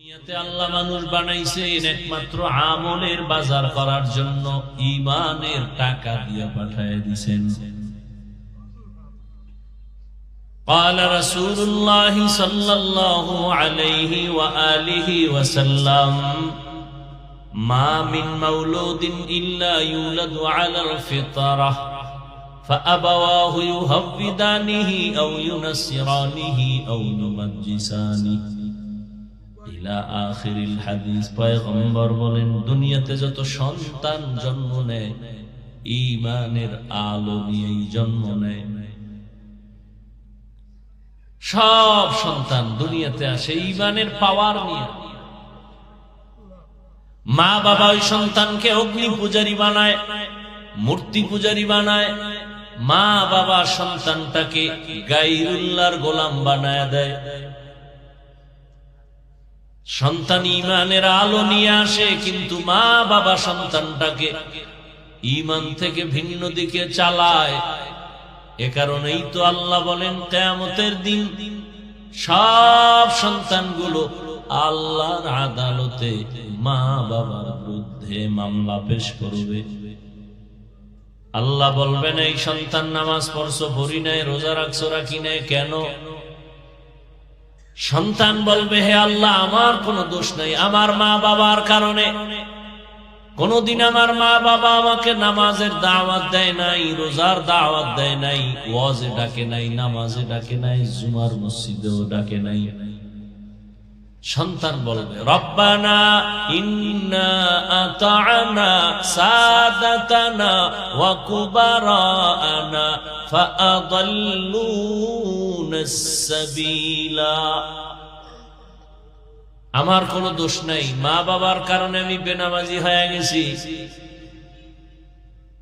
দুনিয়াতে আল্লাহ মানুষ বানাইছেন একমাত্র আমলের বাজার করার জন্য, ঈমানের টাকা দিয়ে পাঠিয়ে দিয়েছেন। قال رسول الله صلى الله عليه وآله وسلم ما من مولود إلا يولد على الفطرة فأبواه يهودانه أو ينصرانه أو يمجسانه ইলা আখিরিল হাদিস। পয়গম্বর বলেন, দুনিয়াতে যত সন্তান জন্ম নেয় ঈমানের আলো নিয়েই জন্ম নেয়। সব সন্তান দুনিয়াতে আসে ঈমানের পাওয়ার নিয়ে। মা বাবা ওই সন্তানকে অগ্নি পূজারী বানায়, মূর্তি পূজারী বানায়। মা বাবা সন্তানটাকে গায়রুল্লাহর গোলাম বানায় দেয়। সন্তান ঈমানের আলো নিয়ে আসে, কিন্তু মা বাবা সন্তানটাকে ঈমান থেকে ভিন্ন দিকে চালায়। এ কারণেই তো আল্লাহ বলেন, কিয়ামতের দিন সব সন্তানগুলো আল্লাহর আদালতে মা বাবার বিরুদ্ধে মামলা পেশ করবে। আল্লাহ বলবেন, এই সন্তান নামাজ পড়ছো, পড়ি নাই, রোজা রাখছো, রাখি নাই, কেন? সন্তান বলবে, হে আল্লাহ, আমার কোনো দোষ নাই, আমার মা বাবার কারণে। কোনদিন আমার মা বাবা আমাকে নামাজের দাওয়াত দেয় নাই, রোজার দাওয়াত দেয় নাই, ওয়াজে ডাকে নাই, নামাজে ডাকে নাই, জুমার মসজিদেও ডাকে নাই। সন্তান বলবে, রব্বানা ইন্না আতা'না সাদাতানা ওয়া কুবারানা ফাআদাল্লুনাস সাবিলা। আমার কোনো দোষ নাই, মা বাবার কারণে আমি বেনামাজি হয়ে গেছি।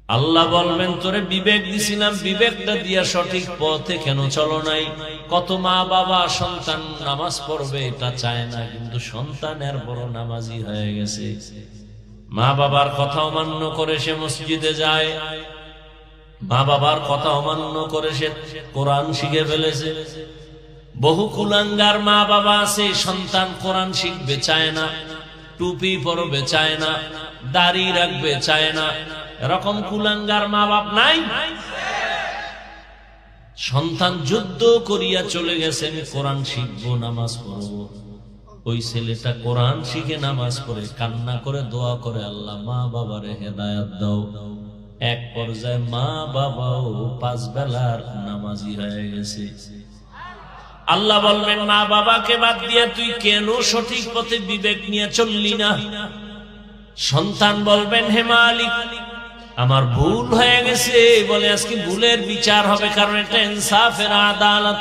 আল্লাহ বলবেন, তোরে বিবেক দিছিলাম, বিবেকটা দিয়া সঠিক পথে কেন চলো নাই? কত মা বাবা সন্তান নামাজ পড়বে এটা চায় না, কিন্তু সন্তানের বড় নামাজি হয়ে গেছে। মা বাবার কথা অমান্য করে সে মসজিদে যায়, মা বাবার কথা অমান্য করে সে কোরআন শিখে ফেলেছে। বহু কুলাঙ্গার মা বাবা আছে, সন্তান কোরআন শিখবে চায় না, টুপি পরবে চায় না, দাড়ি রাখবে চায় না। এরকম কুলাঙ্গার মা বাপ নাই? সন্তান যুদ্ধ করিয়া চলে গেছে, আমি কোরআন শিখবো, নামাজ পড়বো। ওই ছেলেটা কোরআন শিখে নামাজ পড়ে কান্না করে দোয়া করে, আল্লাহ মা বাবারে হেদায়েত দাও। এক পর্যায়ে মা বাবাও 5 বেলার নামাজি হয়ে গেছে। আল্লাহ বলবেন, মা বাবাকে বাদ দিয়ে তুই কেন সঠিক পথে বিবেক নিয়ে চললি না? সন্তান বলবেন, হে মালিক, আমার ভুল হয়ে গেছে। বলে, আজকে ভুলের বিচার হবে, কারণ এটা ইনসাফের আদালত।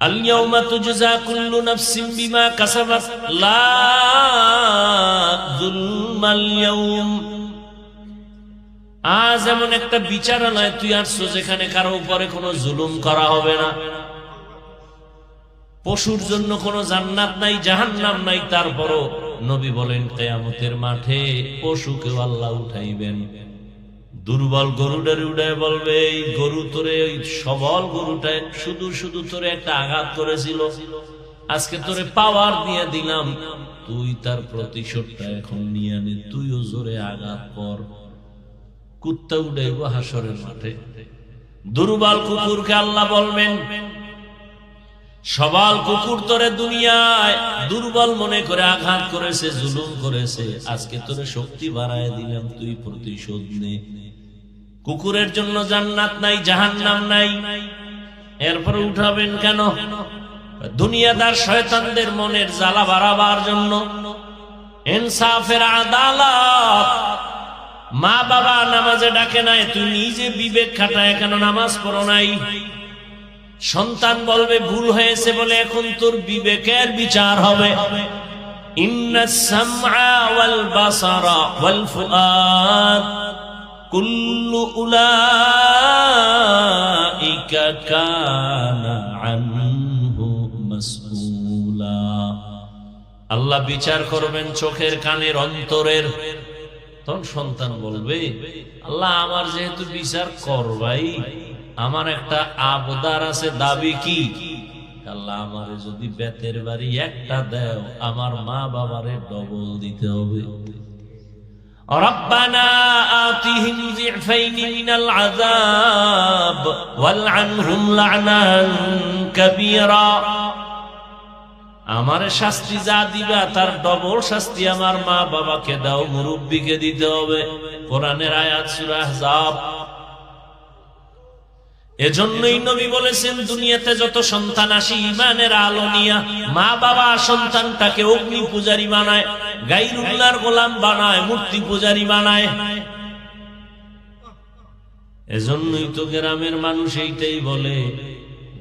আল ইয়াউমা তুজজা কুল্লু নাফসিন বিমা কাসাবাত লা যুলমাল ইয়াউম। আজ এমন একটা বিচারালয় তুই আসছো যেখানে কারো উপরে কোনো জুলুম করা হবে না। পশুর জন্য কোনো জান্নাত নাই, জাহান্নাম নাই। তারপরও নবী বলেন, কিয়ামতের মাঠে পশুকেও আল্লাহ উঠাইবেন। দুর্বল গরুটারে উঠায় বলবে, এই গরু তোরে, ওই সবল গরুটায় শুধু শুধু তোরে একটা আঘাত করেছিল, আজকে তোরে পাওয়ার দিয়ে দিলাম, তুই তার প্রতিশোধটা এখন নিয়ে নে, তুইও জোরে আঘাত কর। কুত্তা উঠাইব হাসরের মাঠে। দুর্বল কুকুরকে আল্লাহ বলবেন, সবল কুকুর তোরে দুনিয়ায় দুর্বল মনে করে আঘাত করেছে, জুলুম করেছে, আজকে তোরে শক্তি বাড়ায় দিলাম, তুই প্রতিশোধ নে। কুকুরের জন্য জান্নাত নাই, জাহান্নাম নাই, এরপরে উঠাবেন কেন? দুনিয়াদার শয়তানদের মনের জ্বালা বাড়াবার জন্য। ইনসাফের আদালত। মা বাবা নামাজে ডাকে নাই, তুই নিজে বিবেক খাটায় কেন নামাজ পড়ো নাই? সন্তান বলবে, ভুল হয়েছে বলে এখন তোর বিবেকের বিচার হবে। ইন্নাস সামআ ওয়াল বাসারা ওয়াল ফুআদ কুল্লু উলাইকা কানা আনহু মাসউলা। আল্লাহ বিচার করবেন চোখের, কানের, অন্তরের। তখন সন্তান বলবে, আল্লাহ আমার যেহেতু বিচার করবাই, আমার একটা আবদার আছে, দাবি কি? আল্লাহ আমারে যদি বেতের বাড়ি একটা দাও, আমার মা বাবারে ডবল দিতে হবে। রব্বানা আতিহিম যিফাইনি মিনাল আযাব ওয়ালআনহুম লা'নান কাবীরা। আমার শাস্তি যা দিবা তার ডবল শাস্তি আমার মা বাবাকে দাও, মুরব্বিকে দিতে হবে। কোরআনের আয়াত সূরা আহজাব। এজন্যই নবী বলেছেন, দুনিয়াতে যত সন্তান আসে ঈমানের আলো নিয়া, মা বাবা সন্তানটাকে অগ্নি পূজারী বানায়, গায়রুল্লাহর গোলাম বানায়, মূর্তি পূজারী বানায়। এজন্যই তো গ্রামের মানুষ এইটাই বলে,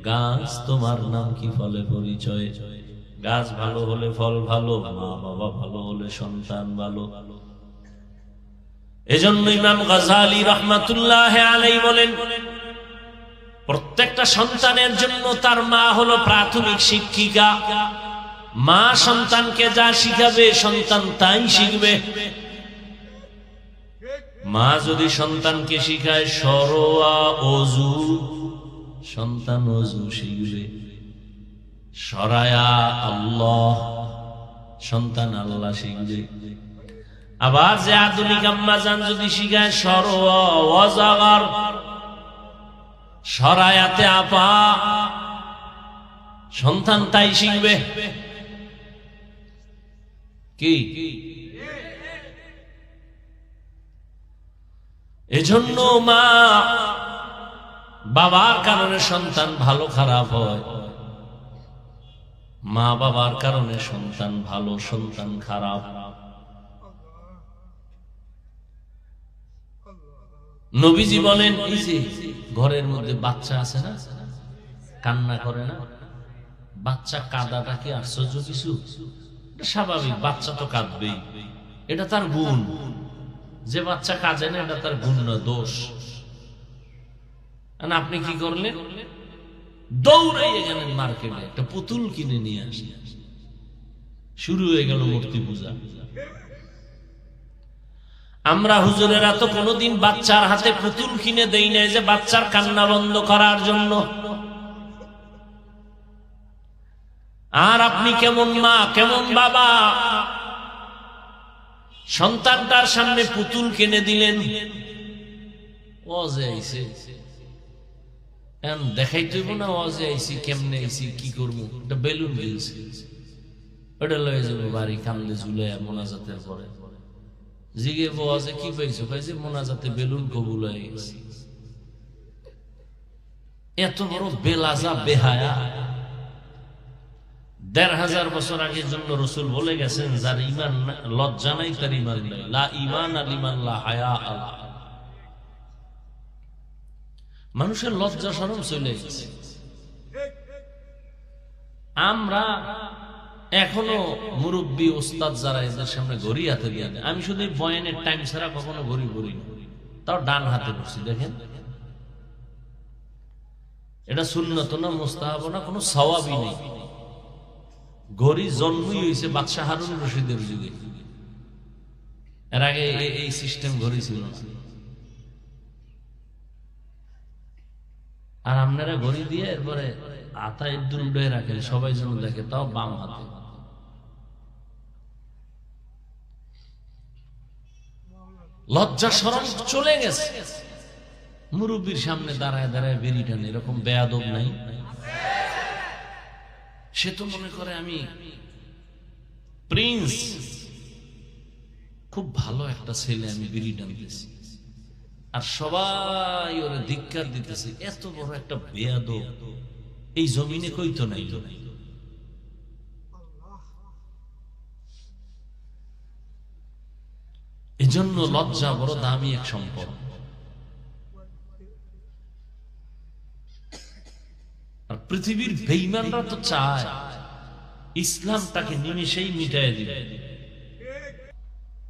গাছ তোমার নাম কি ফলে পরিচয়। গাছ ভালো হলে ফল ভালো, মা বাবা ভালো হলে সন্তান ভালো। এজন্য ইমাম গাযালী রাহমাতুল্লাহ আলাইহি বলেন, প্রত্যেকটা সন্তানের জন্য তার মা হলো প্রাথমিক শিক্ষিকা। মা সন্তানকে যা শিখাবে সন্তান তাই শিখবে। মা যদি সন্তানকে শিখায় সরোয়া ওযু, সন্তান ওযু শিখবে। সরায়া আল্লাহ, সন্তান আল্লাহ শিখবে। আবার যে আধুনিক আম্মা জান যদি শিখায় সরোয়া ওয়াজাগার, সরায়াতে আপা, সন্তান তাই শিখবে। কি এজন্য মা বাবার কারণে সন্তান ভালো খারাপ হয়, মা বাবার কারণে সন্তান ভালো সন্তান খারাপ। নবীজি বলেন, এই যে ঘরের মধ্যে বাচ্চা আছে না, কান্না করে না, বাচ্চা কাঁদাটা কি আশ্চর্য কিছু? এটা স্বাভাবিক, বাচ্চা তো কাঁদবেই, এটা তার গুণ। যে বাচ্চা কাঁদে না এটা তার গুণ না, দোষ। আপনি কি করলেন? দৌড়াইয়ে গেলেন মার্কেটে, একটা পুতুল কিনে নিয়ে আসি, শুরু হয়ে গেল মূর্তি পূজা। আমরা হুজুরেরা তো কোনোদিন বাচ্চার হাতে পুতুল কিনে দেই নাই যে বাচ্চার কান্না বন্ধ করার জন্য। আর আপনি কেমন মা কেমন বাবা, সন্তানটার সামনে পুতুল কিনে দিলেন। ওয়াজে আইছে, দেখাইতে হইব না ওয়াজে আইছি, কেমনে আইছি, কি করবো। একটা বেলুন দিয়েছে, ওটা লয়ে যাবো বাড়ি, কান্দে ঝুলে মোনাজাতের পরে। জিগে ওয়াজে কি পাইছো? পাইছে মোনাজাতে বেলুন কবুল হয়ে গেছে। এত বড় বেলাজা বেহায়া। ১৫০০ বছর আগের জন্য রাসূল বলে গেছেন, যার ঈমান লজ্জা নাই তার ঈমান নাই। লা ঈমান লিমান লা হায়া আলা। মানুষের লজ্জা শরম চলে গেছে। আমরা এখনো মুরব্বী ওস্তাদ যারা, এদের সামনে ঘড়ি হাতে দিয়ে দেয়। আমি শুধু বয়ানের টাইম ছাড়া কখনো ঘড়ি পড়ি না, তাও ডান হাতে করছি। দেখেন, এটা সুন্নত না, মুস্তাহাব না, কোনো সওয়াবই নেই। ঘড়ি জন্মই হয়েছে বাদশাহ হারুন রশিদের যুগে। এর আগে এই সিস্টেম ঘড়ি ছিল না। আর আপনারা ঘড়ি দিয়ে এরপরে আতা একদম উড়ে রাখেন, সবাই যেন দেখে, তাও বাম হাতে। লজ্জা শরম চলে গেছে। মুরব্বীর সামনে দাঁড়ায় দাঁড়ায় বেরি টানে, এরকম বেয়াদব নাই? সে তো মনে করে আমি প্রিন্স, খুব ভালো একটা ছেলে, আমি বিড়ি টানতেছি, আর সবাই ওরে ধিক্কার দিতেছে। এত বড় একটা বেয়াদব এই জমিনে কইতো নাই। এজন্য লজ্জা বড় দামি এক সম্পদ। আর পৃথিবীর বেঈমানরা তো চায় ইসলামটাকে নিমেষেই মিটায় দিবে।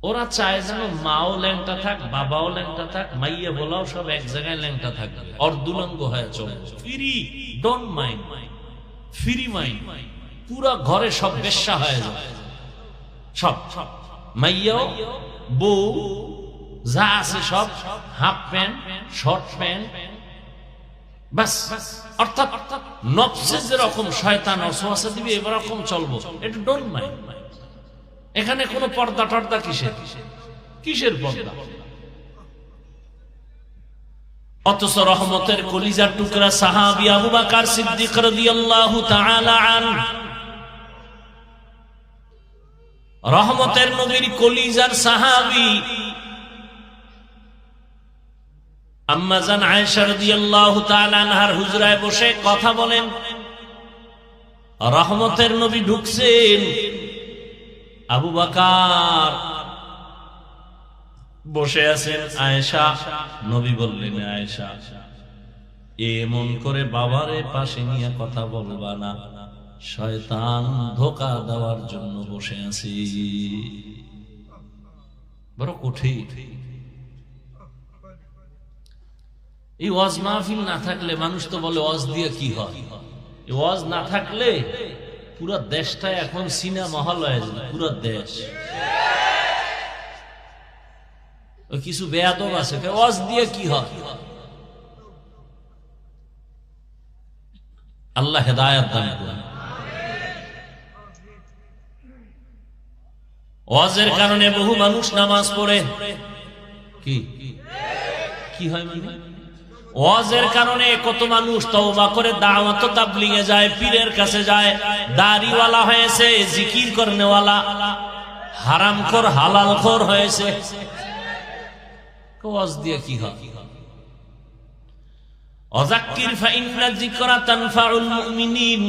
ওরা চায় যেন মাও ল্যাংটা থাক, বাবাও ল্যাংটা থাক, মাইয়া বলাও সব এক জায়গায় ল্যাংটা থাকবে, অর্ধুলঙ্গ হয়ে চলবে। Free, don't mind, free mind. পুরা ঘরে সব বেশ্যা হয়ে যাবে, সব মাইয়াও বউ যা আছে সব হাফ প্যান্ট, শর্ট প্যান্ট, বাস। অর্থাৎ নফসে যেরকম শয়তান ওয়াসওয়াসা দিবে এরকম চলবো, এটা ডোন্ট মাইন্ড। এখানে কোনো পর্দা টর্দা কিসের পর্দা? অথচ রহমতের কলিজার টুকরা সাহাবী আবু বকর সিদ্দিক রাদিয়াল্লাহু তাআলা আনহু, রহমতের নবীর কলিজার সাহাবী আম্মা জান আয়েশা রাদিয়াল্লাহু তাআলা আনহার হুজরায় বসে কথা বলেন। রহমতের নবী ঢুকছেন, আবু বকর বসে আছেন। আয়েশা, নবী বললেন, আয়েশা এমন করে বাবারে পাশে নিয়ে কথা বলবা না, শয়তান ধোঁকা দেওয়ার জন্য বসে আছে। বড় কঠিন। এই ওয়াজ মাহফিল না থাকলে, মানুষ তো বলে ওয়াজ দিয়ে কি হয়, এই ওয়াজ না থাকলে পুরা দেশটা এখন সিনেমা হল হয়ে যাবে, পুরা দেশ। ওই কিছু বেয়াদব আছে, ওয়াজ দিয়ে কি হয়? আল্লাহ হেদায়েত দান করুন। ওয়াজের কারণে বহু মানুষ নামাজ পড়ে, কি হয় মানে? ওয়াজের কারণে কত মানুষ তওবা করে দাওয়াত ও তাবলীগে যায়, পীরের কাছে যায়, দাড়িওয়ালা হয়েছে, জিকির করনেওয়ালা, হারামখোর হালালখোর হয়েছে। ওয়াজ দিয়ে কি হয়? ওয়াযাক্কির ফাইন্না যিকরা তানফাউল মুমিনিন,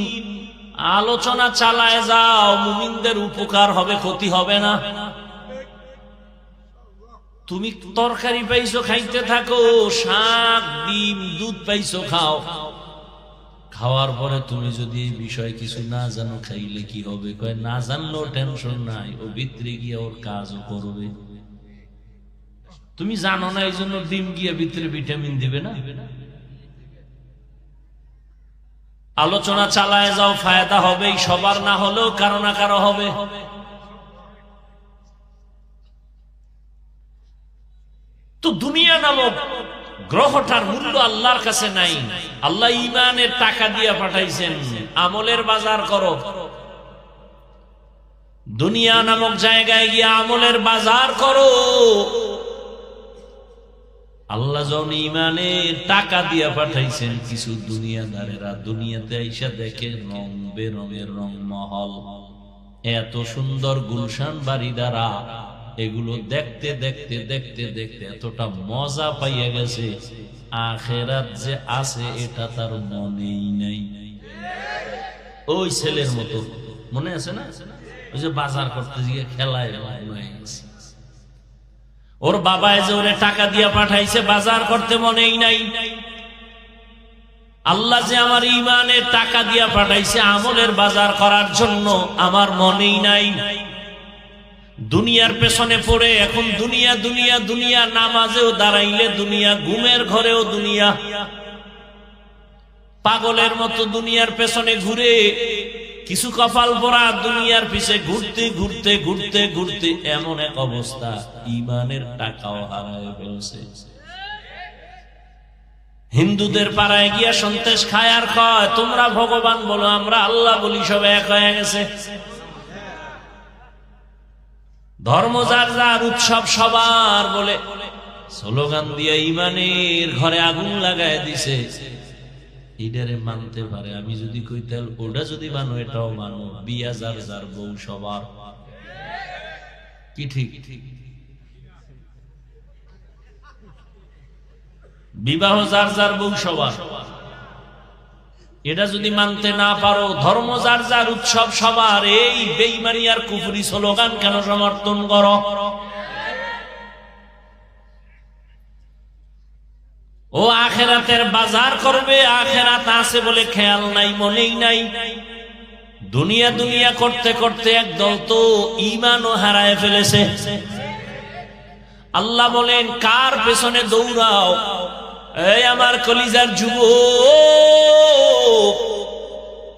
আলোচনা চালায় যাও, মুমিনদের উপকার হবে, ক্ষতি হবে না। তুমি তরকারি পাইছো, খাইতে থাকো, শাক ডিম দুধ পাইছো, খাও। খাওয়ার পরে তুমি যদি এই বিষয়ে কিছু না জানো, খাইলে কি হবে? কয় না জানলেও টেনশন নাই, ও ভিতরে গিয়ে ওর কাজও করবে। তুমি জানো না, এই জন্য ডিম গিয়ে ভিতরে ভিটামিন দিবে না। আলোচনা চালায় যাও, ফায়দা হবেই, সবার না হলেও কারো না কারো হবে। তো দুনিয়া নামক গ্রহটার মূল্য আল্লাহর কাছে নাই। আল্লাহ ঈমানের টাকা দিয়ে পাঠাইছেন, আমলের বাজার করো। দুনিয়া নামক জায়গায় গিয়ে আমলের বাজার করো। আল্লাহ যখন ঈমানের টাকা দিয়ে পাঠাইছেন, কিছু দুনিয়াদারেরা দুনিয়াতে আইসা দেখে রং বেরঙের রং মহল, এত সুন্দর গুলশান বাড়ি দ্বারা, এগুলো দেখতে দেখতে দেখতে দেখতে এতটা মজা পাইয়া গেছে, আখিরাত যে আছে এটা তার মনেই নাই। ওই ছেলের মতো মনে আছে না, ওই যে বাজার করতে গিয়ে খেলায় হয়ে গেছে। ওর বাবায় যে ওরে টাকা দিয়ে পাঠাইছে বাজার করতে, মনেই নাই। আল্লাহ যে আমার ঈমানের টাকা দিয়ে পাঠাইছে আমলের বাজার করার জন্য, আমার মনেই নাই। দুনিয়ার পেছনে পড়ে এখন দুনিয়া দুনিয়া দুনিয়া, নামাজেও দাঁড়াইলে দুনিয়া, ঘুমের ঘরেও দুনিয়া, পাগলের মতো দুনিয়ার পেছনে ঘুরে। কিছু কপাল পরা দুনিয়ার পিছে ঘুরতে ঘুরতে ঘুরতে ঘুরতে এমন এক অবস্থা, ঈমানের টাকাও হারায় ফেলছে। হিন্দুদের পাড়ায় গিয়া সন্তেষ খায় আর কয় তোমরা ভগবান বলো, আমরা আল্লাহ বলি, সব এক হয়ে গেছে। ধর্ম যার যার, উৎসব সবার বলে স্লোগান দিয়ে ঈমানের ঘরে আগুন লাগায় দিছে। এটারে মানতে পারে, আমি যদি কই তেল ওটা যদি মানো, এটাও মানো। বিয়া যার যার, বউ সবার, কি ঠিক? বিবাহ যার যার, বউ সবার, এটা যদি মানতে না পারো, ধর্ম যার যার, উৎসব সবার, এই বেঈমানি আর কুফরি স্লোগান কেন সমর্থন করো? ও আখিরাতের বাজার করবে, আখিরাত আছে বলে খেয়াল নাই, মনেই নাই। দুনিয়া দুনিয়া করতে করতে একদল তো ঈমানও হারায় ফেলেছে। আল্লাহ বলেন কার পেছনে দৌড়াও? এই আমার কলিজার যুবক,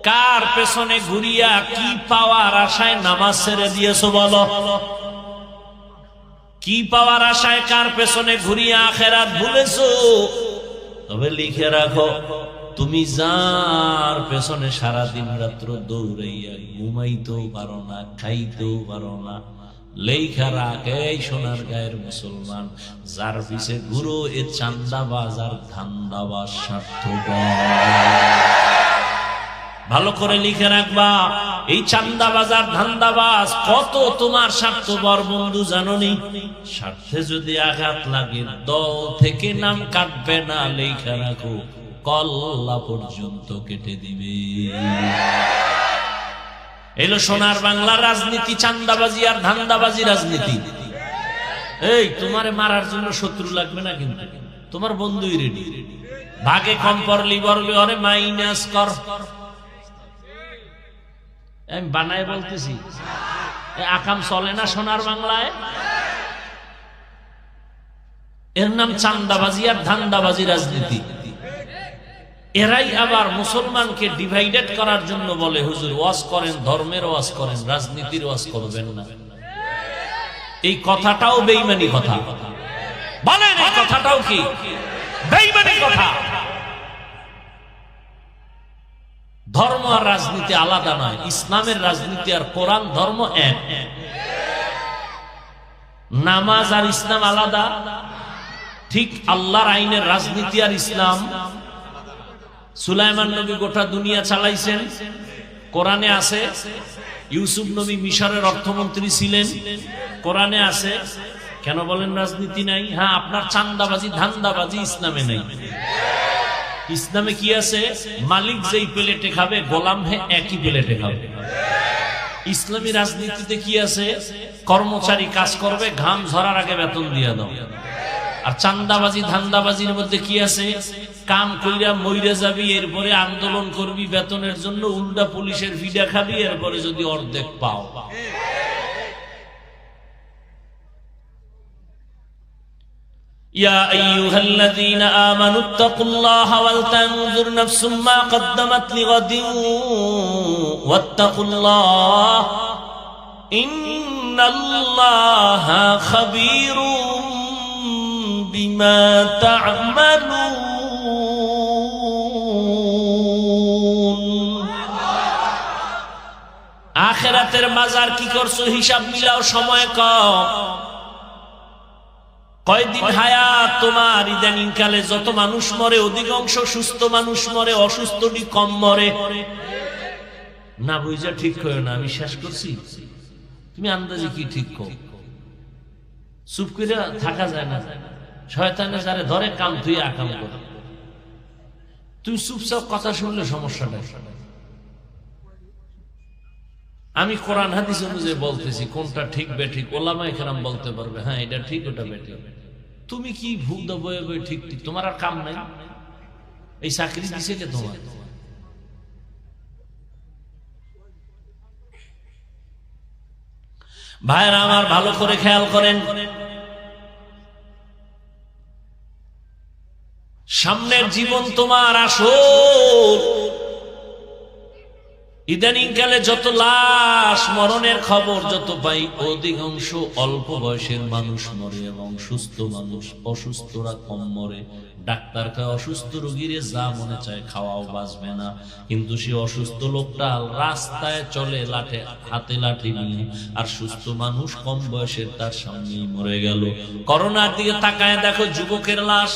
কার পেছনে ঘুরিয়া কি পাওয়ার আশায় নামাজ ছেড়ে দিয়েছো বলো? কি পাওয়ার আশায় কার পেছনে ঘুরিয়া আখিরাত ভুলেছো? তবে লিখে রাখো, তুমি যার পেছনে সারা দিন রাত্র দৌড়াইয়া ঘুমাইতেও পারো না, খাইতেও পারো না, লেখা রাখ এই সোনার গায়ের মুসলমান, যার পিছে ঘুরো এ চান্দাবাজ আর ধান্দাবাজ স্বার্থপর। ভালো করে লিখে রাখবা, এই চান্দাবাজ আর ধান্দাবাজ কত তোমার স্বার্থপর বন্ধু জানোনি? স্বার্থে যদি আঘাত লাগে দল থেকে নাম কাটবে না, লেখা রাখো কল্লা পর্যন্ত কেটে দিবে। এলো সোনার বাংলার রাজনীতি, চান্দাবাজি আর ধান্দাবাজি রাজনীতি। এই তোমারে মারার জন্য শত্রু লাগবে না, কিন্তু তোমার বন্ধুই রেডি। ভাগে কম পড়লি বলবি অরে মাইনাস কর। আমি বানায় বলতেছি, আকাম চলে না সোনার বাংলায়। এর নাম চান্দাবাজি আর ধান্দাবাজি রাজনীতি। এরাই আবার মুসলমানকে ডিভাইডেড করার জন্য বলে হুজুর ওয়াজ করেন, ধর্মের ওয়াজ করেন, রাজনীতির ওয়াজ করবেন না। এই কথাটাও বেঈমানি কথা। বলেন এই কথাটাও কি বেঈমানি কথা? ধর্ম আর রাজনীতি আলাদা নয়। ইসলামের রাজনীতি আর কোরআন ধর্ম এক। নামাজ আর ইসলাম আলাদা, ঠিক আল্লাহর আইনের রাজনীতি আর ইসলাম। সুলাইমান নবী গোটা দুনিয়া চালাইছেন, কোরআনে আছে। ইউসুফ নবী মিশরের অর্থমন্ত্রী ছিলেন, কোরআনে আছে। কেন বলেন রাজনীতি নাই? হ্যাঁ, আপনার চান্দাবাজি ধান্দাবাজি ইসলামে নাই। ইসলামে কি আছে? মালিক যেই প্লেটে খাবে গোলাম একই প্লেটে খাবে। ইসলামী রাজনীতিতে কি আছে? কর্মচারী কাজ করবে, ঘাম ঝরার আগে বেতন দিয়ে দাও। আর চান্দাবাজি ধান্দাবাজির মধ্যে কি আছে? কাম কইরা মইরা যাবি, এরপরে আন্দোলন করবি বেতনের জন্য, উল্টা পুলিশের ভিডা খাবি, এরপরে যদি অর্ধেক পাও। ইয়া আইয়ুহাল্লাযীনা আমানুত্তাকুল্লাহা ওয়াল তানজুর নাফসুম মা কদ্দামাত লিগাদিন ওয়াত্তাকুল্লাহ ইন্নাল্লাহা খাবীরুম বিমা তা'মালুন। আখিরাতের বাজার কি করছো হিসাব মিলাও, সময় কম। কয়দিন হায়াত তোমার? ইদানিং কালে যত মানুষ মরে অধিকাংশ সুস্থ মানুষ মরে, অসুস্থটি কম মরে। না বুঝা ঠিক করো না, আমি শেষ করছি। তুমি আন্দাজে কি ঠিক কর? চুপ করে থাকা যায় না। শয়তানে যারে ধরে কাম তুই আকাম কর। তুই চুপচাপ কথা শুনলে সমস্যা নেই। আমি কোরআন হাদিস অনুযায়ী বলতেছি, কোনটা ঠিক বেঠিক ওলামায়ে কেরাম বলতে পারবে, হ্যাঁ এটা ঠিক ওটা বেঠিক। তুমি কি ভুল দা বয়ে বয়ে ঠিক ঠিক, তোমার আর কাম নাই। এই চাকরি দিছে কে তোমার? ভাইরা আমার ভালো করে খেয়াল করেন, সামনের জীবন তোমার আসল। ইদানিং কালে যত লাশ মরণের খবর যত পাই, অধিকাংশ অল্প বয়সের মানুষ মরে এবং সুস্থ মানুষ, অসুস্থরা কম মরে। ডাক্তার কয় অসুস্থ রোগীরে যা মনে চায় খাওয়াও বাঁচবে না, কিন্তু সে অসুস্থ লোকটা রাস্তায় চলে হাতে লাঠি নিয়ে, আর সুস্থ মানুষ কম বয়সের তার সামনেই মরে গেল। করোনার দিকে তাকায় দেখো যুবকের লাশ।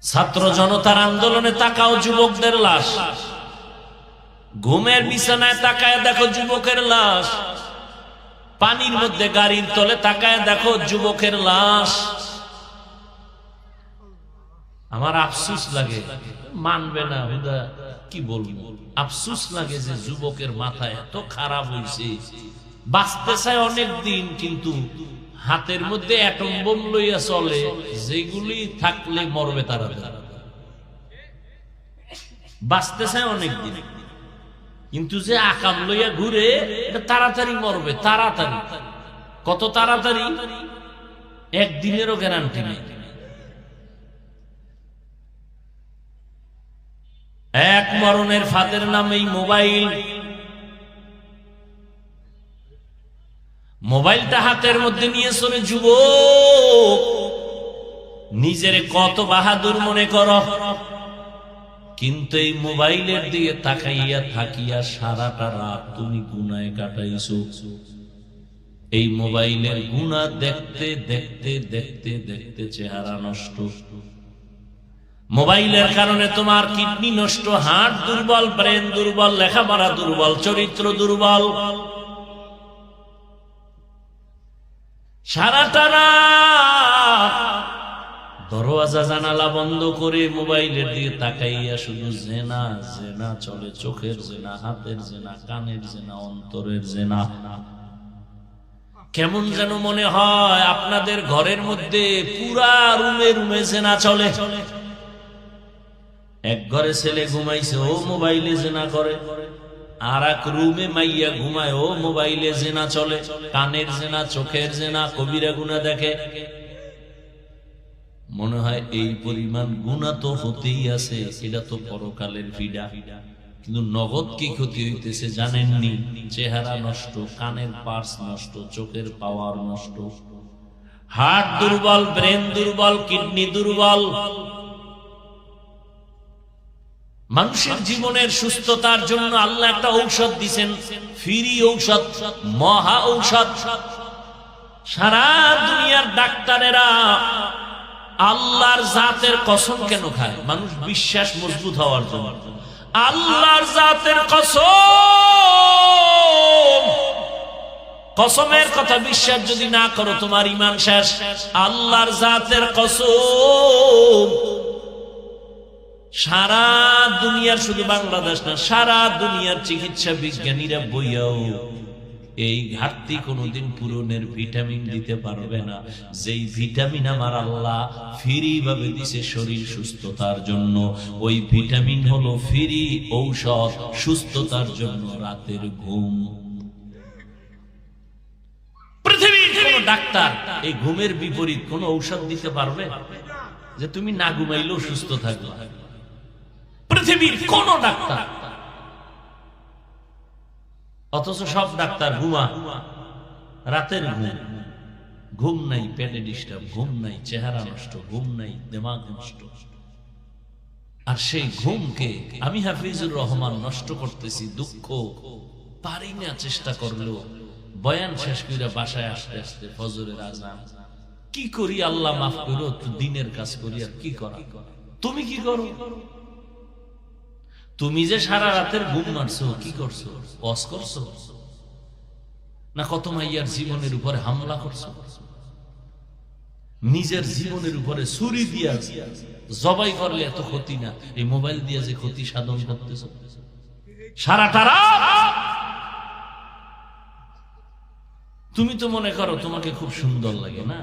ছাত্র জনতার আন্দোলনে তাকাও যুবকদের লাশ। ঘুমের বিছানায় তাকায় দেখো যুবকের লাশ। পানির মধ্যে গাড়ির তলে তাকায় দেখো যুবকের লাশ। আমার আফসোস লাগে, মানবে না হুদা, কি বলবো, আফসোস লাগে যে যুবকের মাথা এত খারাপ হয়েছে। বাঁচতে চায় অনেক দিন, কিন্তু হাতের মধ্যে অ্যাটম বোম লইয়া চলে, যেগুলি থাকলে মরবে তারা। বাঁচতে চায় অনেক দিন, কিন্তু যে আকাম লইয়া ঘুরে, এটা তাড়াতাড়ি মরবে, তাড়াতাড়ি। কত তাড়াতাড়ি? একদিনেরও গ্যারান্টি নেই। এক মরণের ফাঁদের নাম এই মোবাইল। মোবাইলটা হাতের মধ্যে নিয়ে চলে যুবক, নিজের কত বাহাদুর মনে করো, কিন্তু এই মোবাইলের দিকে তাকাইয়া থাকিয়া সারাটা রাত তুমি গুনায় কাটাইছো। এই মোবাইলের গুনাহ দেখতে দেখতে দেখতে দেখতে চেহারা নষ্ট, মোবাইলের কারণে তোমার কিডনি নষ্ট, হার্ট দুর্বল, ব্রেন দুর্বল, লেখাপড়া দুর্বল, চরিত্র দুর্বল। সারাটা রাত দরওয়াজা জানালা বন্ধ করে মোবাইলের দিকে তাকাইয়া শুধু জেনা জেনা চলে, চোখের জেনা, হাতের জেনা, কানের জেনা, অন্তরের জেনা। কেমন যেন মনে হয় আপনাদের ঘরের মধ্যে পুরা রুমে রুমে জেনা চলে। এক ঘরে ছেলে ঘুমাইছে, ও মোবাইলে জেনা করে, আর এক রুমে মাইয়া ঘুমায়, ও মোবাইলে জেনা চলে। কানের জেনা, চোখের জেনা, কবিরা গুনাহ দেখে। মনে হয় এই পরিমাণ গুনাহ তো হতেই আছে, এটা তো পরকালের ফিডা। কিন্তু নগদ কি ক্ষতি হইতেছে জানেননি? চেহারা নষ্ট, কানের পার্স নষ্ট, চোখের পাওয়ার নষ্ট, হার্ট দুর্বল, ব্রেন দুর্বল, কিডনি দুর্বল। মানুষের জীবনের সুস্থতার জন্য আল্লাহ একটা ঔষধ দিয়েছেন, ফ্রি ঔষধ, মহা ঔষধ। সারা দুনিয়ার ডাক্তারেরা আল্লাহর জাতের কসম কেন খায়? মানুষ বিশ্বাস মজবুত হওয়ার জন্য। আল্লাহর জাতের কসম, কসমের কথা বিশ্বাস যদি না করো তোমার ঈমান শেষ। আল্লাহর জাতের কসম, সারা দুনিয়ার, শুধু বাংলাদেশ না, সারা দুনিয়ার চিকিৎসা বিজ্ঞানীরা বইয়াও এই ঘাটতি কোনোদিন পূরণের ভিটামিন দিতে পারবে না, যেই ভিটামিন আমার আল্লাহ ফ্রি ভাবে দিছে শরীর সুস্থতার জন্য। ওই ভিটামিন হলো ফ্রি ঔষধ সুস্থতার জন্য, রাতের ঘুম। পৃথিবীর কোন ডাক্তার এই ঘুমের বিপরীত কোন ঔষধ দিতে পারবে যে তুমি না ঘুমাইলেও সুস্থ থাকবে? পৃথিবীর কোন ডাক্তার। অথচ সব ডাক্তার ঘুমা, রাতের ঘুম, ঘুম নাই, পেটে ডিস্টার্ব, ঘুম নাই, চেহারা নষ্ট, ঘুম নাই, দিমাগ নষ্ট। আর সেই ঘুমকে আমি হাফিজুর রহমান নষ্ট করতেছি, দুঃখ পারি না, চেষ্টা করলো। বয়ান শেষ করে বাসায় আসতে আসতে ফজরের আজান। কি করি আল্লাহ মাফ করো, তো দিনের কাজ করি, আর কি করা। তুমি কি করো? তুমি যে সারা রাতের ঘুম মারছো, কি করছো? ওয়াজ করছো না কত মাইয়ার জীবনের উপরে হামলা করছো? নিজের জীবনের উপরে ছুরি দিয়া জবাই করলে এত ক্ষতি না, এই মোবাইল দিয়ে যে ক্ষতি সাধন করতেছো সারাটা রাত। তুমি তো মনে করো তোমাকে খুব সুন্দর লাগে না?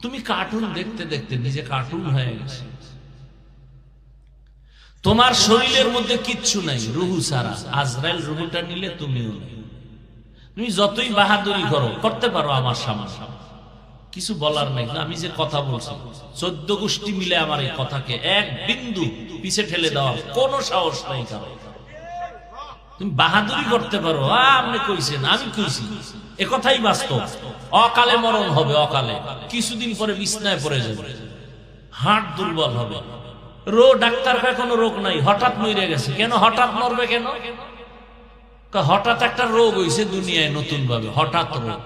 তুমি কার্টুন দেখতে দেখতে নিজে কার্টুন হয়ে গেছে। তোমার শরীরের মধ্যে কিচ্ছু নাই, রুহু ছাড়া। আজরাইল রুহুটা নিলে তুমিও নেই। তুমি যতই বাহাদুরি করো, করতে পারো আমার সামনে, কিছু বলার নাই। আমি যে কথা বলছি 14 গোষ্ঠী মিলে আমার এই কথাকে এক বিন্দু পিছে ঠেলে দেওয়ার কোনো সাহস নাই কারো। তুমি বাহাদুরি করতে পারো, আপনি কইছেন, আমি কইছি, এ কথাই বাস্তব। অকালে মরণ হবে, অকালে কিছুদিন পরে বিছনায় পড়ে যাবে, হার্ট দুর্বল হবে। ডাক্তার কোনো রোগ নাই, হঠাৎ মরে গেছে। কেন হঠাৎ মরবে? কেন? হঠাৎ একটা রোগ হইছে দুনিয়ায় নতুন ভাবে, হঠাৎ রোগ।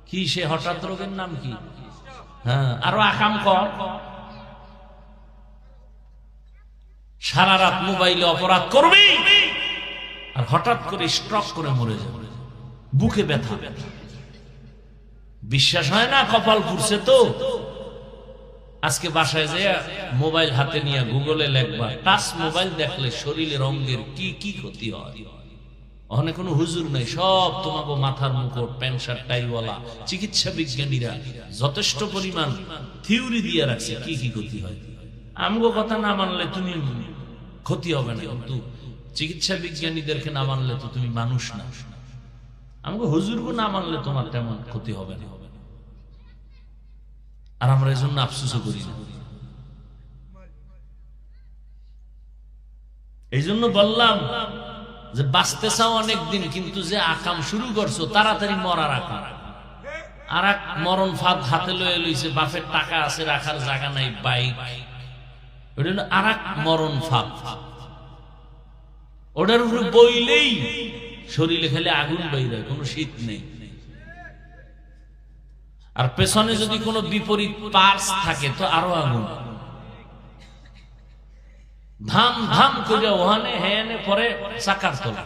কি সে হঠাৎ রোগের নাম কি? হ্যাঁ, আরো আকাম কর। সারা রাত মোবাইলে অপরাধ করবি আর হঠাৎ করে স্ট্রোক করে মরে যাবে, বুকে ব্যথা। বিশ্বাস হয় না? কপাল পুড়ছে তো। আজকে বাসায় যে মোবাইল হাতে নিয়ে গুগলে লেখবা, টাচ মোবাইল দেখলে শরীরের অঙ্গের কি কি ক্ষতি হয়। ওখানে কোনো হুজুর নাই, সব তোমাকে মাথার মুকুট, প্যান্ট শার্ট টাইওয়ালা চিকিৎসা বিজ্ঞানীরা যথেষ্ট পরিমাণ থিওরি দিয়ে রাখছে কি কি ক্ষতি হয়। আমগো কথা না মানলে তুমি ক্ষতি হবে না, কিন্তু চিকিৎসা বিজ্ঞানীদেরকে না মানলে তো তুমি মানুষ না। আমগো হুজুরকে না মানলে তোমার তেমন ক্ষতি হবে না। আর আমরা এই জন্য আফসোসও করি না। এই জন্য বললাম যে বাঁচতে চাও অনেকদিন, কিন্তু যে আকাম শুরু করছো তাড়াতাড়ি মরার আকাম। আর এক মরণ ফাঁদ হাতে লয়ে লইছে, বাপের টাকা আছে রাখার জায়গা নাই, বাইক, ওটা হলো আর এক মরণ ফাঁদ। ওটার উপরে বইলেই শরীরে খেলে আগুন বাইরে, কোনো শীত নেই। আর পেছনে যদি কোনো বিপরীত পার্স থাকে তো আরো আগুন, ধাম ধাম করে ওখানে হেনে পরে চাকার তোলা।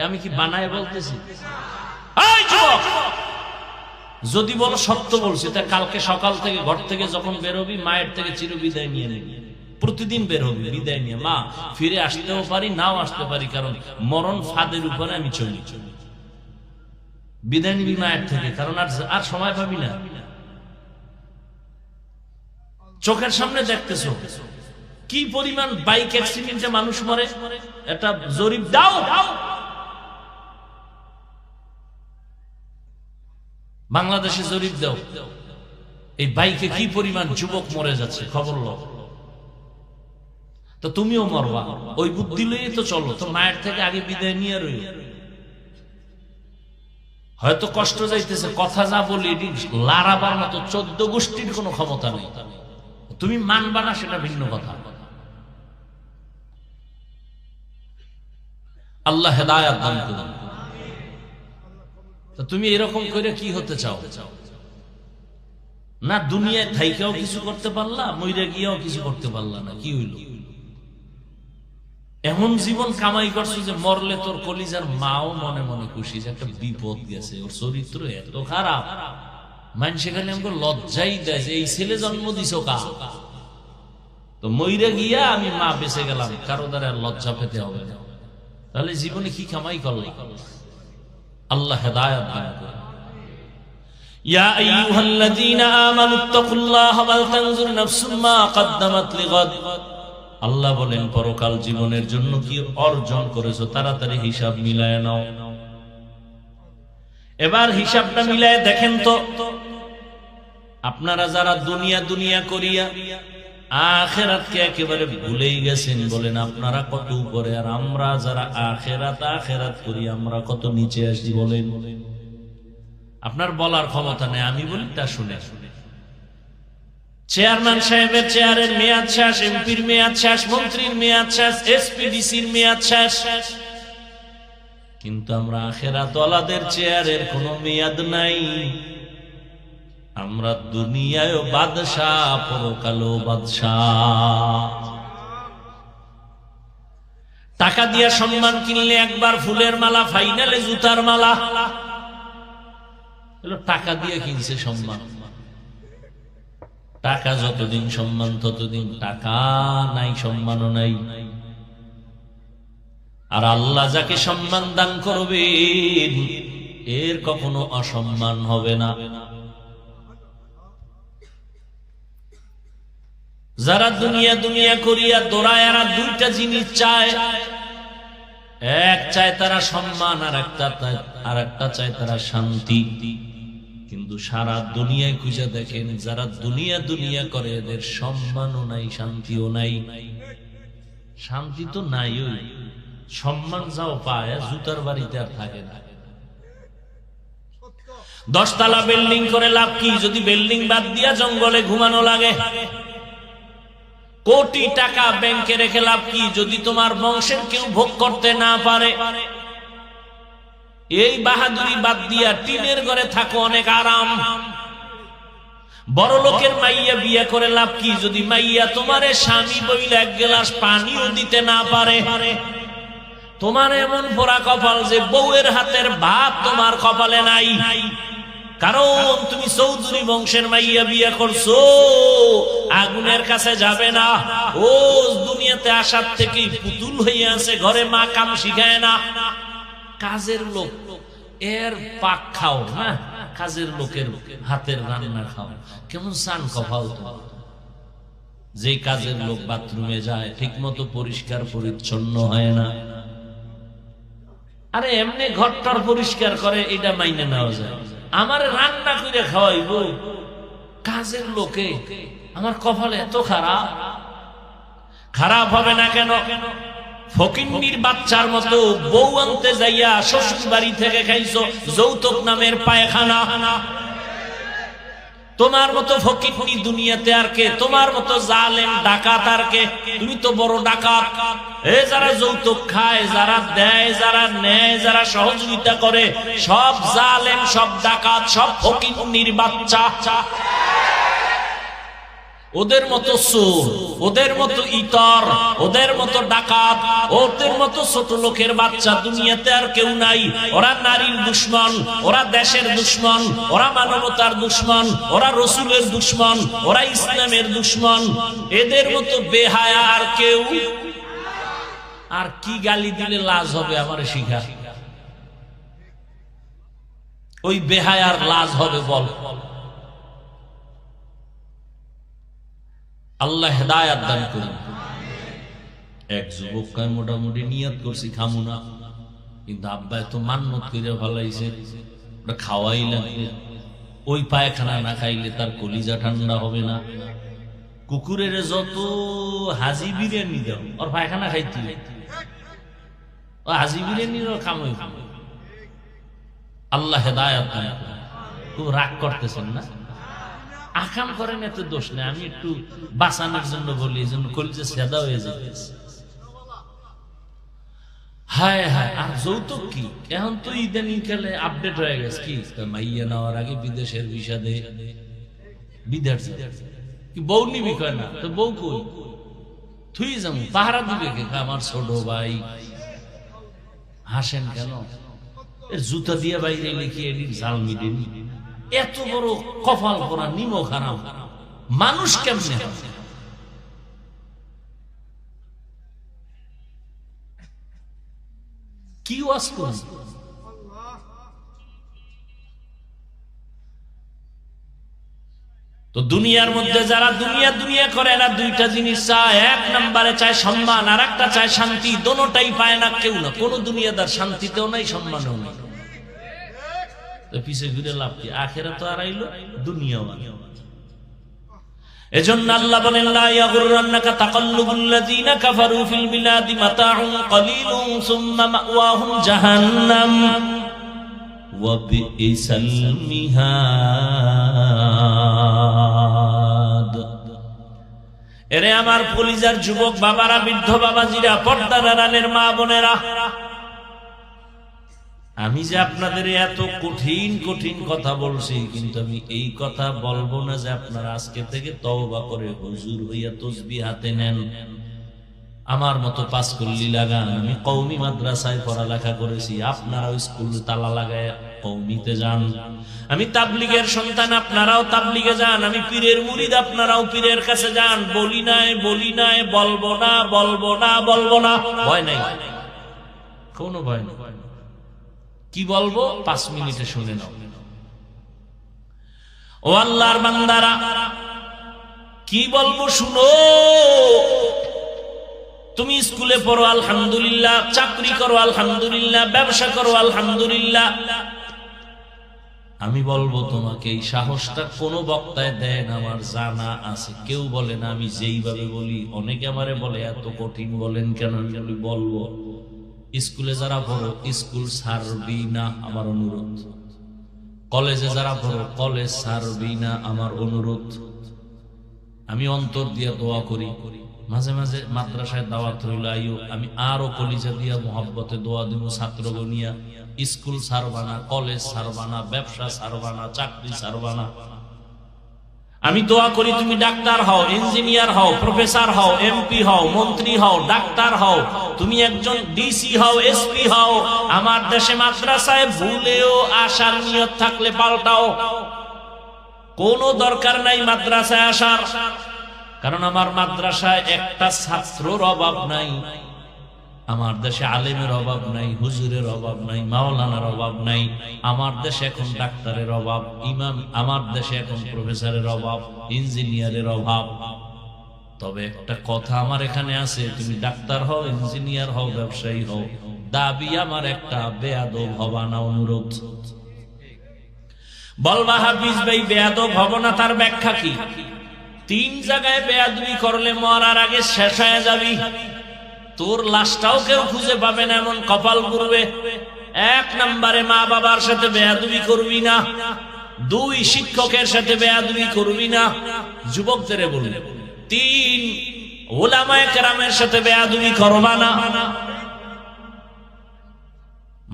আমি কি বানায় বলতেছি? যদি বলো সত্য বলছি, তা কালকে সকাল থেকে ঘর থেকে যখন বেরোবি মায়ের থেকে চির বিদায় নিয়ে নিবি। প্রতিদিন বের হবি বিদায় নিয়ে, মা ফিরে আসতেও পারি নাও আসতে পারি, কারণ মরণ ফাঁদের উপরে আমি চলি। বিদায় নিবি মায়ের থেকে, কারণ আর সময় পাবি না। চোখের সামনে দেখতেছো কি পরিমাণ বাইক অ্যাক্সিডেন্টে মানুষ মরে, এটা জরিপ দাও। বাংলাদেশে জরিপ দাও, এই বাইকে কি পরিমাণ যুবক মরে যাচ্ছে, খবর লো। তো তুমিও মরবা, ওই বুদ্ধি লইয়ে তো চলো, তো মায়ের থেকে আগে বিদায় নিয়ে রই। হয়তো কষ্ট যাইতেছে, কথা যা বলি লারাবার মতো 14 গোষ্ঠীর কোনো ক্ষমতা নেই, তুমি মানবা না সেটা ভিন্ন কথা। আল্লাহ হেদায়েত দান করুন। তো তুমি এরকম করে কি হতে চাও? না দুনিয়ায় থাইকাও কিছু করতে পারলা, মইরা গিয়াও কিছু করতে পারলা না, কি হইল? এমন জীবন কামাই করছো যে মরলে তোর কলিজার মাও মনে মনে খুশি যে একটা বিপদ গেছে, ওর চরিত্র এত খারাপ, মানুষে খালি আমাকে লজ্জাই দেয় যে এই ছেলে জন্ম দিছো কা। তো মইরা গিয়া আমি মা বেঁচে গেলাম, কারো দ্বারা লজ্জা পেতে হবে না। তাহলে জীবনে কি কামাই করলে? আল্লাহ হেদায়েত দান করুন। ইয়া আইয়ুহাল্লাযীনা আমানুত্তাকুল্লাহা ওয়াল তানজুর নাফসুম মা কদ্দামাত লিগাদ। আল্লাহ বলেন পরকাল জীবনের জন্য কি অর্জন করেছো তাড়াতাড়ি হিসাব মিলায় নাও। এবার হিসাবটা মিলায় দেখেন তো, আপনারা যারা দুনিয়া দুনিয়া করিয়া আখিরাতকে একেবারে ভুলেই গেছেন, বলেন আপনারা কত উপরে, আর আমরা যারা আখিরাত আখিরাত করি আমরা কত নিচে আসি বলেন। আপনার বলার ক্ষমতা নেই, আমি বলি তা শুনে। চেয়ারম্যান সাহেবের চেয়ারের মেয়াদ শেষ, এমপির মেয়াদ শেষ, মন্ত্রীর মেয়াদ শেষ, এসপিডিসির মেয়াদ শেষ, কিন্তু আমরা আখিরাত ওয়ালাদের চেয়ারের কোনো মেয়াদ নাই। আমরা দুনিয়ায় বাদশাহ, পরকালও বাদশাহ। টাকা দিয়া সম্মান কিনলে একবার ফুলের মালা, ফাইনালে জুতার মালা। টাকা দিয়ে কিনছে সম্মান, টাকা যতদিন সম্মান ততদিন, টাকা নাই সম্মানও নাই। আর আল্লাহ যাকে সম্মান দান করবেন এর কখনো অসম্মান হবে না। যারা দুনিয়া দুনিয়া করিয়া দৌড়ায় এরা দুইটা জিনিস চায়, এক চায় তারা সম্মান, আর একটা চায় তারা শান্তি। কিন্তু সারা দুনিয়ায় খুঁজে দেখেন যারা দুনিয়া দুনিয়া করে এদের সম্মানও নাই, শান্তিও নাই। শান্তি তো নাই, ওই সম্মান যাও পায় জুতার বাড়িতে আর থাকে না। 10 তলা বিল্ডিং করে লাভ কি যদি বিল্ডিং বাদ দিয়া জঙ্গলে ঘুমানো লাগে? কোটি টাকা ব্যাংকে রেখে লাভ কি যদি তোমার বংশের কেউ ভোগ করতে না পারে? এই বাহাদুরি বাদ দিয়া টিনের ঘরে থাকো, অনেক আরাম। বড় লোকের মাইয়া বিয়ে করে লাভ কি যদি মাইয়া তোমারে স্বামী বইলে 1 গ্লাস পানিও দিতে না পারে? তোমার এমন পোড়া কপাল যে বউয়ের হাতের ভাত তোমার কপালে নাই, কারণ তুমি চৌধুরী বংশের মাইয়া বিয়ে করছো। আগুনের কাছে যাবে না, ও দুনিয়াতে আসার থেকেই পুতুল হইয়া আছে, ঘরে মা কাম শিখায় না। কাজের লোক এর পাক খাও না, কাজের লোকের হাতের রান্না খাও, কেমন সান কপাল তো। যে কাজের লোক বাথরুমে যায় ঠিক মতো পরিষ্কার পরিচ্ছন্ন হয় না, আরে এমনি ঘরটার পরিষ্কার করে, এটা মাইনে নেওয়া যায়। আমার রান্না করে খাওয়াইব কাজের লোকে, আমার কপাল এত খারাপ। খারাপ হবে না কেন? ফকিন্নির বাচ্চার মতো বউ আনতে যাইয়া শ্বশুর বাড়ি থেকে খাইছো যৌতুক নামের পায়খানা। তোমার মতো ফকিন্নি দুনিয়াতে আর কে? তোমার মতো জালেম ডাকাত আর কে? তুমি তো বড় ডাকাত। যারা যৌতুক খায়, যারা দেয়, যারা নেয়, যারা সহযোগিতা করে, সব জালেম, সব ডাকাত, সব ফকিন্নির বাচ্চা। ওদের মতো চোর, ওদের মতো ইতর, ওদের মতো ডাকাত, ওদের মতো ছোট লোকের বাচ্চা দুনিয়াতে আর কেউ নাই। ওরা নারীর দুশ্মন, ওরা দেশের দুশ্মন, ওরা মানবতার দুশ্মন, ওরা রসুলের দুশ্মন, ওরা ইসলামের দুশ্মন। এদের মতো বেহায়া আর কেউ। আর কি গালি দিলে লাজ হবে আমার শিখা? ওই বেহায়ার লাজ হবে বল? আল্লাহ হেদায়াত দান করুন। এক যুবক মোটামুটি নিয়ত করছি খামু না, কিন্তু আব্বা এত মান্নত করে ফলাইছে, খাওয়াইলাম। ওই পায়খানা না খাইলে তার কলিজা ঠান্ডা হবে না। কুকুরের যত হাজি বিরিয়ানি দাও, ওর পায়খানা খাইতে ও হাজি বিরিয়ানির খামই। আল্লাহ হেদায়াত দান করুন। খুব রাগ করতেছেন না? আকাম করেন, এত দোষ নেই। আমি একটু বাঁচানোর জন্য বলি, এই জন্য কলিজা সেদা হয়ে যাবে। হায় হায়। আর যৌতুক কি? এখন তো ইদানিং কালে আপডেট হয়ে গেছে। কি মাইয়া নেওয়ার আগে বিদেশের ভিসা দে, বিদেশ কি বউ নিবি কয় না? তো বউ কই থুই যাবো, পাহারা দিবে কে? আমার ছোট ভাই। হাসেন কেন? এর জুতা দিয়ে বাইরে লিখিয়ে জাল মিটেনি। এত বড় কপাল পরা নিমো খারাপ মানুষ কেমনে? কি ওয়াজ করুন? তো দুনিয়ার মধ্যে যারা দুনিয়া দুনিয়া করে না, দুইটা জিনিস চায়। এক নম্বরে চায় সম্মান, আর একটা চায় শান্তি। দোনোটাই পায় না কেউ না। কোন দুনিয়াদার শান্তিতেও নাই, সম্মানেও নাই। পিছে ঘুরে লাভ কি? আখেরাত তো আড়াইলো, দুনিয়াও। এজন্য আল্লাহ বলেন, লা ইয়াগুররান্নাকা তাকাল্লুবুল্লাযীনা কাফারু ফিল বিলাদি মাতাউন কলিলুন সুম্মা মাওয়াহুম জাহান্নাম ওয়া বিইসাল মিহাদ। এরে আমার কলিজার যুবক বাবারা, বৃদ্ধ বাবাজিরা, পর্দার আড়ালের মা বোনেরা, আমি যে আপনাদের এত কঠিন কঠিন কথা বলছি, কিন্তু আমি এই কথা বলবো না যে আপনারা আজকে থেকে তওবা করে হুজুর হইয়া তাসবিহ হাতে নেন, আমার মতো পাঁচ কল্লি লাগান। আমি কওমি মাদ্রাসায় পড়ালেখা করেছি, আপনারাও স্কুল তালা লাগায় কওমিতে যান। আমি তাবলীগের সন্তান, আপনারাও তাবলীগে যান। আমি পীরের মুরিদ, আপনারাও পীরের কাছে যান। বলি নাই, বলি নাই, বলবো না, বলবো না, বলবো না। ভয় নাই, কোনো ভয় নেই। কি বলবো 5 মিনিটে শুনে নাও। ও আল্লাহর বান্দারা, কি বলবো শুনো। তুমি স্কুলে পড়ো আলহামদুলিল্লাহ, চাকরি করো আলহামদুলিল্লাহ, ব্যবসা করো আলহামদুলিল্লাহ। আমি বলবো তোমাকে, এই সাহসটা কোনো বক্তায় দেন আমার জানা আছে। কেউ বলে না আমি যেইভাবে বলি। অনেকে আমারে বলে এত কঠিন বলেন কেন? আমি বলবো, স্কুলে যারা পড়ো স্কুল ছাড়বি না, আমার অনুরোধ। কলেজে যারা পড়ো কলেজ ছাড়বি না, আমার অনুরোধ। আমি অন্তর দিয়ে দোয়া করি, মাঝে মাঝে মাদ্রাসায় দাওয়াত রইল আইও। আমি আরো কলিজা দিয়া মোহাব্বতে দোয়া দিব, ছাত্র গনিয়া স্কুল ছাড়বা না, কলেজ ছাড়বা না, ব্যবসা ছাড়বা না, চাকরি ছাড়বা না। আমি দোয়া করি তুমি ডাক্তার হও, ইঞ্জিনিয়ার হও, প্রফেসর হও, এমপি হও, মন্ত্রী হও, ডাক্তার হও, তুমি একজন ডিসি হও, এসপি হও। আমার দেশে মাদ্রাসায় ভুলেও আসার নিয়ত থাকলে পাল্টাও। কোনো দরকার নাই মাদ্রাসায় আসার, কারণ আমার মাদ্রাসায় একটা ছাত্রর অভাব নাই। আমার দেশে আলেমের অভাব নাই, হুজুরের অভাব নাই, মাওলানার অভাব নাই। আমার দেশে এখন ডাক্তারের অভাব, ইমাম। আমার দেশে এখন প্রফেসরের অভাব, ইঞ্জিনিয়ারের অভাব। তবে একটা কথা আমার এখানে আছে, তুমি ডাক্তার হও, ইঞ্জিনিয়ার হও, ব্যবসায়ী হও, দাবি আমার একটা, বেয়াদব হবা না, অনুরোধ। বলবা হাফিজ ভাই বেয়াদব হব না, তার ব্যাখ্যা কি? 3 জায়গায় বেয়াদবি করলে মরার আগে শেষ হয়ে যাবি। তোর লাশটাও কেউ খুঁজে পাবে না এমন কপাল করবে। 1 নম্বরে মা বাবার সাথে বেয়াদবি করবি না, 2 শিক্ষকের সাথে বেয়াদবি করবি না, যুবকদের বললে। 3 উলামায়ে কেরামের সাথে বেয়াদবি করবা না।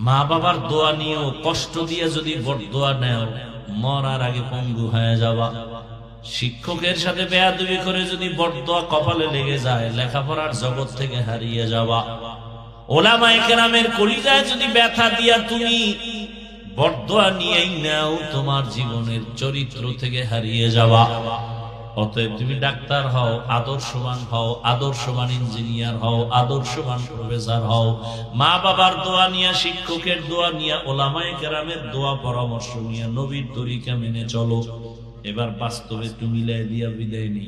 মা বাবার দোয়া নিয়েও কষ্ট দিয়ে যদি বরদোয়া নেও মরার আগে পঙ্গু হয়ে যাবা। শিক্ষকের সাথে বেয়াদবি করে যদি বরদোয়া কপালে লেগে যায় লেখাপড়ার জগৎ থেকে হারিয়ে যাবা। উলামায়ে কেরামের কলিজায় যদি ব্যথা দিয়া তুমি বরদোয়া নিয়েই নাও তোমার জীবনের চরিত্র থেকে হারিয়ে যাবা। অতএব তুমি ডাক্তার হও, আদর্শবান হও, আদর্শবান ইঞ্জিনিয়ার হও, আদর্শবান প্রফেসর হও, মা বাবার দোয়া নিয়ে, শিক্ষকের দোয়া নিয়ে, উলামায়ে কেরামের দোয়া পরামর্শ নিয়ে নবীর তরিকা মেনে চলো। এবার বাস্তবে একটু মিলাই দিয়া বিদায় নেই।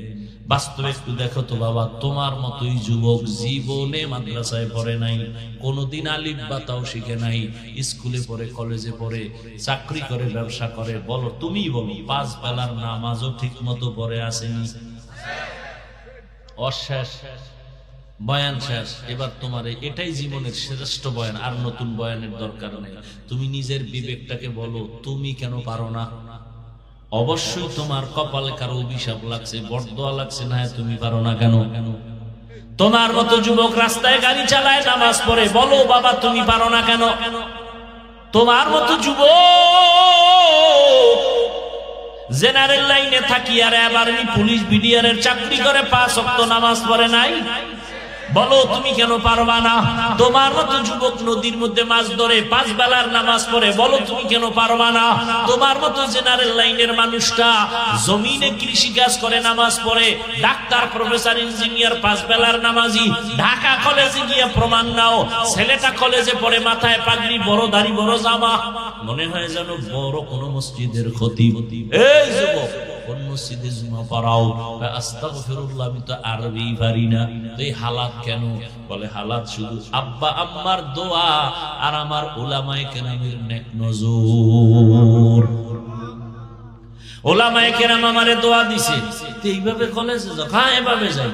বাস্তবে একটু দেখো তো বাবা, তোমার মতোই যুবক জীবনে মাদ্রাসায় পড়ে নাই, কোনোদিন আলিফ বাতাও শিখে নাই, স্কুলে পড়ে, কলেজে পড়ে, চাকরি করে, ব্যবসা করে, বলো তুমি বলো 5 বেলার নামাজও ঠিক মতো পড়ে আসেনি। অশেষ বয়ান শেষ। এবার তোমার এটাই জীবনের শ্রেষ্ঠ বয়ান, আর নতুন বয়ানের দরকার নেই। তুমি নিজের বিবেকটাকে বলো তুমি কেন পারো না। অবশ্যই তোমার কপালে কারো অভিশাপ লাগছে, বরদোয়া লাগছে, না তুমি পারো না কেন? তোমার মতো যুবক রাস্তায় গাড়ি চালায়, নামাজ পড়ে, বলো বাবা তুমি পারো না কেন? তোমার মতো যুবক জেনারেল লাইনে থাকি আর এবার পুলিশ বিডিআরের চাকরি করে 5 ওয়াক্ত নামাজ পড়ে নাই, বলো তুমি কেন পারবা না? তোমার মতো যুবক নদীর মধ্যে মাছ ধরে 5 বেলার নামাজ পড়ে, বলো তুমি কেন পারবা না? তোমার মতো জেনারেল লাইনের মানুষটা জমিনে কৃষি কাজ করে, নামাজ পড়ে, ডাক্তার, প্রফেসর, ইঞ্জিনিয়ার, 5 বেলার নামাজি, ঢাকা কলেজে গিয়ে প্রমাণ নাও। ছেলেটা কলেজে পড়ে, মাথায় পাগড়ি, বড় দাড়ি, বড় জামা, মনে হয় যেন বড় কোন মসজিদের খতিব। এই যুবক কোন মসজিদে জুমা পড়াও? আস্তাগফিরুল্লাহ, আমি তো আরবি পারি না। এই হালাত কেন? বলে হালাত শুধু আব্বা আম্মার দোয়া আর আমার উলামায়ে কেরামের নেক নজর। উলামায়ে কেরাম আমারে দোয়া দিছে, এইভাবে কলেজে যাও। হ্যাঁ এভাবে যাই।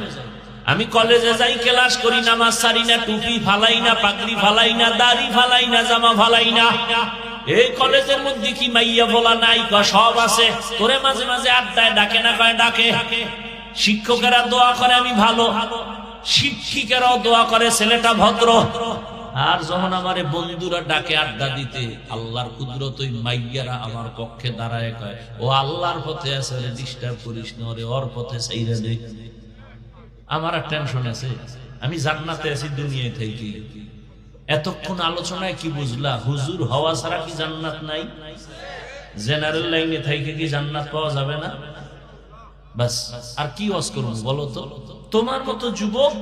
আমি কলেজে যাই, ক্লাস করি, নামাজ ছাড়ি না, টুপি ফালাই না, পাগড়ি ফালাই না, দাড়ি ফালাই না, জামা ফালাই না। এই কলেজের মধ্যে কি মাইয়া বলা নাই? সব আছে। তোরে মাঝে মাঝে আড্ডায় ডাকে না? কয় ডাকে। শিক্ষকেরা দোয়া করে আমি ভালো, শিক্ষিকেরাও দোয়া করে ছেলেটা ভদ্র। আর যখন আমারে বন্ধুরা ডাকে আড্ডা দিতে, আল্লাহর কুদরত ওই মাইয়ারা আমার পক্ষে দাঁড়ায়, কয় ও আল্লাহর পথে আছে, ডিস্টার্ব করিস না, ওরে ওর পথে ছাইরা দে। আমার আর টেনশন আছে, আমি জান্নাতে আছি দুনিয়ায় থেকে। এতক্ষণ আলোচনায় কি বুঝলা? হুজুর হওয়া ছাড়া কি জান্নাত নাই? জেনারেল লাইনে থেকে কি জান্নাত পাওয়া যাবে না? বাস আর কি ওয়াজ করব বলো তো? তোমার মতো যুবক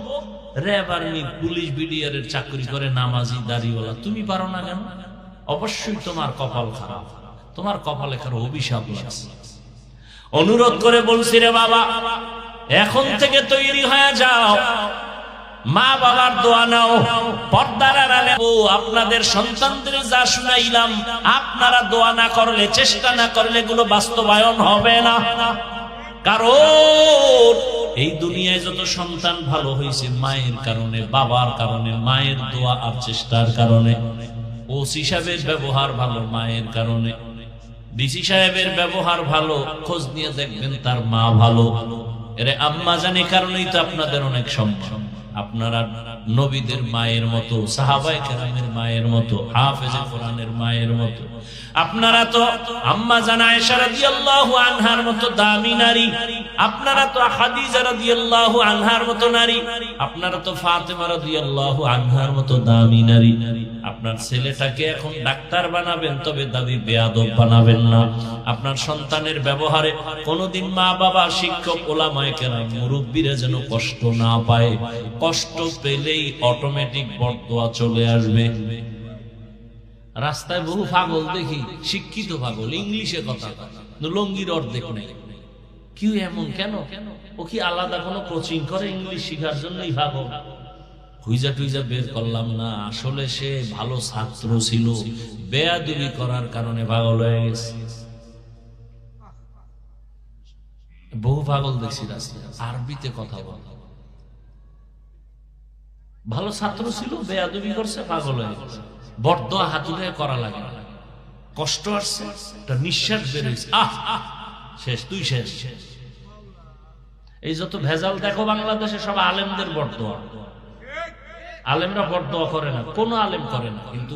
র‍্যাব, আর্মি, পুলিশ, বিডিআরের চাকরি করে, নামাজি, দাড়িওয়ালা, তুমি পারো না কেন? অবশ্যই তোমার কপাল খারাপ, তোমার কপালে কারো অভিশাপ লাগছে। অনুরোধ করে বলছি রে বাবা, এখন থেকে তৈরি হয়ে যাও, মা বাবার দোয়া নাও, পর্দার আড়ালে আপনাদের সন্তানদের যা শুনাইলাম আপনারা দোয়া না করলে, চেষ্টা না করলে এগুলো বাস্তবায়ন হবে না। কারণ এই দুনিয়ায় যত সন্তান ভালো হয়েছে মায়ের কারণে, বাবার কারণে, মায়ের দোয়া আর চেষ্টার কারণে। ওসি সাহেবের ব্যবহার ভালো মায়ের কারণে, ডিসি সাহেবের ব্যবহার ভালো, খোঁজ নিয়ে দেখবেন তার মা ভালো। এরে আম্মা জানে কারণেই তো আপনাদের অনেক সম্মান। আপনারা নবীদের মায়ের মতো, সাহাবায়ে কেরামের মায়ের মতো, হাফেজে কোরআনের মায়ের মতো। আপনারা তো আম্মা জান আয়েশা রাদিয়াল্লাহু আনহার মতো দামি নারী, আপনারা তো খাদিজা রাদিয়াল্লাহু আনহার মতো নারী, আপনারা তো ফাতেমা রাদিয়াল্লাহু আনহার মতো দামি নারী। আপনার ছেলেটাকে এখন ডাক্তার বানাবেন, তবে দাবি বেয়াদব বানাবেন না। আপনার সন্তানের ব্যবহারে কোনোদিন মা বাবা, শিক্ষক, উলামায়ে কেরাম, মুরব্বীরা যেন কষ্ট না পায়। কষ্ট পেলেই অটোমেটিক বরদোয়া চলে আসবে। রাস্তায় বহু পাগল দেখি, শিক্ষিত পাগল, ইংলিশে কথা, লঙ্গির অর্ধেক নেই। কি এমন কেন? ও কি আলাদা কোনো কোচিং করে ইংলিশ শেখার জন্যই পাগল? হুইজা টুইজা বের করলাম না, আসলে সে ভালো ছাত্র ছিল, বেয়াদবি করার কারণে পাগল হয়ে গেছে। বহু পাগল দেখছি রাস্তায়, আরবিতে কথা বলে। ভালো ছাত্র ছিল, বেয়াদবি করছে, পাগল হয়ে গেছে। বরদোয়া হাতুড়ে করা লাগে না, কষ্ট আসছে, একটা নিঃশ্বাস বেরোইছে, শেষ, তুই শেষ। এই যত ভেজাল দেখো বাংলাদেশে সব আলেমদের বরদোয়া। আলেমরা বরদোয়া করে না, কোন আলেম করে না, কিন্তু